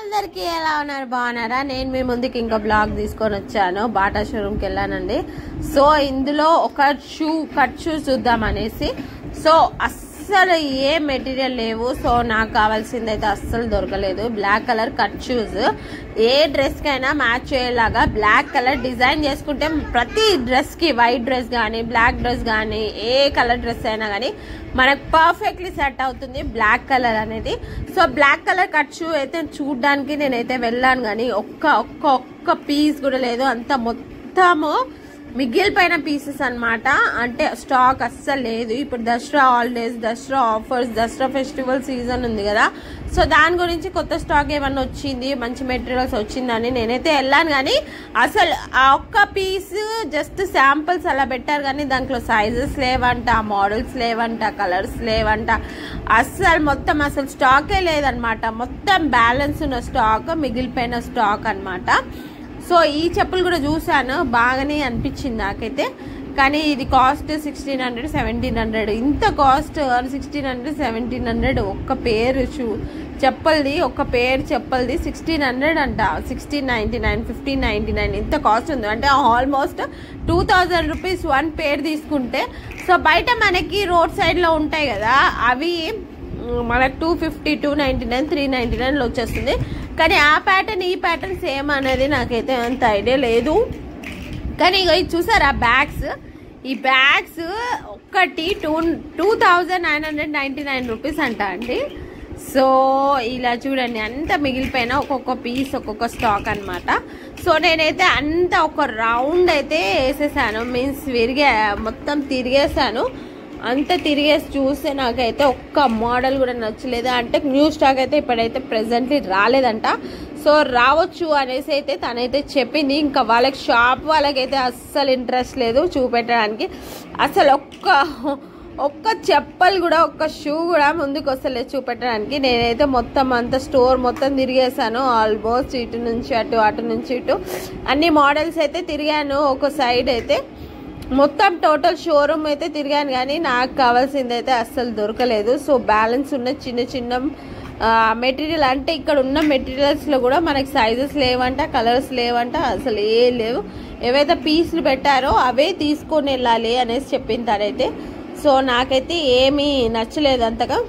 అందరికి ఎలా ఉన్నారు బాగున్నారా నేను మీ ముందుకి ఇంకో బ్లాగ్ తీసుకొని వచ్చాను బాటా షోరూమ్ కి వెళ్ళానండి సో ఇందులో ఒక కట్ షూస్ చూద్దాం అనేసి సో అస్సలు ఏ మెటీరియల్ లేవు సో నాకు కావాల్సింది అయితే అస్సలు దొరకలేదు బ్లాక్ కలర్ కట్ షూస్ ఏ డ్రెస్ కైనా మ్యాచ్ అయ్యేలాగా బ్లాక్ కలర్ డిజైన్ చేసుకుంటే ప్రతి డ్రెస్ కి వైట్ డ్రెస్ కానీ బ్లాక్ డ్రెస్ కానీ ఏ కలర్ డ్రెస్ అయినా కానీ మనకు పర్ఫెక్ట్లీ సెట్ అవుతుంది బ్లాక్ కలర్ అనేది so black colour cut shoe అయితే చూడడానికి నేనైతే వెళ్ళాను కానీ ఒక్క పీస్ కూడా లేదు అంత మొత్తము మిగిలిపోయిన పీసెస్ అన్నమాట అంటే స్టాక్ అస్సలు లేదు ఇప్పుడు Dasara holidays Dasara offers Dasara festival season ఉంది కదా సో దాని గురించి కొత్త స్టాక్ ఏమన్నా వచ్చింది మంచి మెటీరియల్స్ వచ్చిందని నేనైతే వెళ్ళాను కానీ అసలు ఆ ఒక్క పీస్ జస్ట్ శాంపిల్స్ అలా పెట్టారు కానీ దాంట్లో సైజెస్ లేవంట మోడల్స్ లేవంట కలర్స్ లేవంట అసలు స్టాకే లేదనమాట మొత్తం బ్యాలెన్స్ ఉన్న స్టాక్ మిగిలిపోయిన స్టాక్ అన్నమాట సో ఈ చెప్పులు కూడా చూసాను బాగానే అనిపించింది నాకైతే కానీ ఇది కాస్ట్ 1600 1700 ఇంత కాస్ట్ 1600 1700 ఒక్క పేరు చెప్పల్ది ఒక్క పేరు చెప్పల్ది 1600 అంట 1699 1599 ఇంత కాస్ట్ ఉంది అంటే ఆల్మోస్ట్ 2000 రూపీస్ వన్ పేరు తీసుకుంటే సో బయట మనకి రోడ్ సైడ్ లో ఉంటాయి కదా అవి మనకు 250 299 399 లో వచ్చేస్తుంది కానీ ఆ ప్యాటర్న్ ఈ ప్యాటర్న్ సేమ్ అనేది నాకైతే అంత ఐడియా లేదు కానీ ఇక ఇది చూసారా బ్యాగ్స్ ఈ బ్యాగ్స్ ఒక్కటి 2999 రూపీస్ అంట అండి సో ఇలా చూడండి అంత మిగిలిపోయిన ఒక్కొక్క పీస్ ఒక్కొక్క స్టాక్ అనమాట సో నేనైతే అంత ఒక రౌండ్ అయితే వేసేసాను మీన్స్ మొత్తం తిరిగేసాను అంత తిరిగేసి చూస్తే నాకైతే ఒక్క మోడల్ కూడా నచ్చలేదు అంటే న్యూ స్టాక్ అయితే ఇప్పుడైతే ప్రెసెంట్లీ రాలేదంట సో రావచ్చు అనేసి అయితే తనైతే చెప్పింది ఇంకా వాళ్ళకి షాప్ వాళ్ళకైతే అస్సలు ఇంట్రెస్ట్ లేదు చూపెట్టడానికి అసలు ఒక్క చెప్పలు కూడా ఒక్క షూ కూడా ముందుకు వస్తలేదు చూపెట్టడానికి నేనైతే మొత్తం అంత స్టోర్ మొత్తం తిరిగేసాను ఆల్మోస్ట్ ఇటు నుంచి అటు నుంచి ఇటు అన్ని మోడల్స్ అయితే తిరిగాను ఒక సైడ్ అయితే మొత్తం టోటల్ షోరూమ్ అయితే తిరిగాను కానీ నాకు కావాల్సింది అయితే అస్సలు దొరకలేదు సో బ్యాలెన్స్ ఉన్న చిన్న మెటీరియల్ అంటే ఇక్కడ ఉన్న మెటీరియల్స్లో కూడా మనకి సైజెస్ లేవంట కలర్స్ లేవంట అసలు ఏ లేవు ఏవైతే పీసులు పెట్టారో అవే తీసుకొని వెళ్ళాలి అనేసి చెప్పింది తనైతే సో నాకైతే ఏమీ నచ్చలేదు అంతగా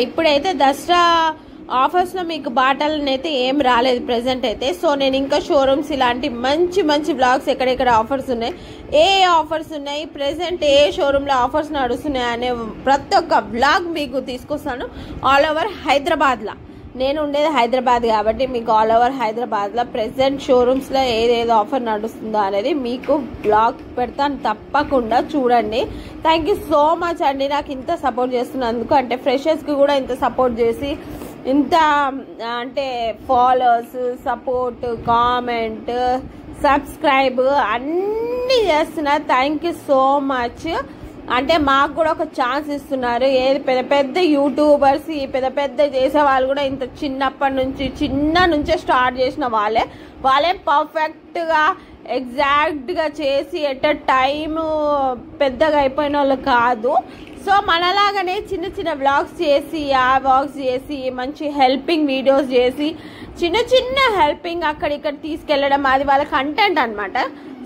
ఇప్పుడైతే దసరా ఆఫర్స్లో మీకు బాటాలను అయితే ఏం రాలేదు ప్రెసెంట్ అయితే సో నేను ఇంకా షోరూమ్స్ ఇలాంటి మంచి బ్లాగ్స్ ఎక్కడెక్కడ ఆఫర్స్ ఉన్నాయి ఏ ఆఫర్స్ ఉన్నాయి ప్రెసెంట్ ఏ షోరూంలో ఆఫర్స్ నడుస్తున్నాయి అనే ప్రతి ఒక్క బ్లాగ్ మీకు తీసుకొస్తాను ఆల్ ఓవర్ హైదరాబాద్లో నేను ఉండేది హైదరాబాద్ కాబట్టి మీకు ఆల్ ఓవర్ హైదరాబాద్లో ప్రెసెంట్ షోరూమ్స్లో ఏదేదో ఆఫర్ నడుస్తుందో అనేది మీకు బ్లాగ్ పెడతాను తప్పకుండా చూడండి థ్యాంక్ యూ సో మచ్ అండి నాకు ఇంత సపోర్ట్ చేస్తున్నందుకు అంటే ఫ్రెషర్స్కి కూడా ఇంత సపోర్ట్ చేసి ఇంత అంటే ఫాలోవర్స్ సపోర్ట్ కామెంట్ సబ్స్క్రైబ్ అన్నీ చేస్తున్నారు థ్యాంక్ యూ సో మచ్ అంటే మాకు కూడా ఒక ఛాన్స్ ఇస్తున్నారు ఏది పెద్ద యూట్యూబర్స్ ఈ పెద్ద చేసే వాళ్ళు కూడా ఇంత చిన్న నుంచే స్టార్ట్ చేసిన వాళ్ళే పర్ఫెక్ట్గా ఎగ్జాక్ట్గా చేసి ఎట్ అ టైమ్ పెద్దగా అయిపోయిన వాళ్ళు కాదు సో మనలాగానే చిన్న వ్లాగ్స్ చేసి వ్లాగ్స్ చేసి మంచి హెల్పింగ్ వీడియోస్ చేసి చిన్న హెల్పింగ్ అక్కడిక్కడ తీసుకెళ్ళడం అది వాళ్ళ కంటెంట్ అనమాట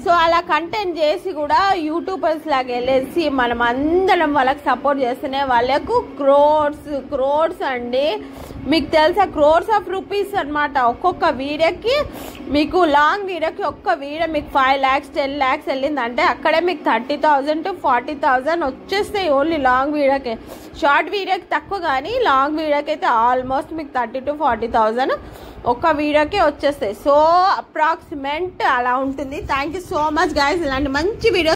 సో అలా కంటెంట్ చేసి కూడా యూట్యూబర్స్ లాగా వెళ్ళేసి మనం అందరం వాళ్ళకి సపోర్ట్ చేస్తేనే వాళ్ళకు క్రోడ్స్ అండి మీకు తెలుసా క్రోడ్స్ ఆఫ్ రూపీస్ అనమాట ఒక్కొక్క వీడియోకి మీకు లాంగ్ వీడియోకి ఒక్క వీడియో మీకు 5 lakhs 10 lakhs వెళ్ళిందంటే అక్కడే మీకు 30,000 to 40,000 వచ్చేస్తాయి ఓన్లీ లాంగ్ వీడియోకి షార్ట్ వీడియోకి తక్కువ కానీ లాంగ్ వీడియోకి అయితే ఆల్మోస్ట్ మీకు 30,000 to 40,000 ఒక్క వీడియోకే వచ్చేస్తాయి సో అప్రాక్సిమేట్ అలా ఉంటుంది thank you so much guys ఇలాంటి మంచి వీడియో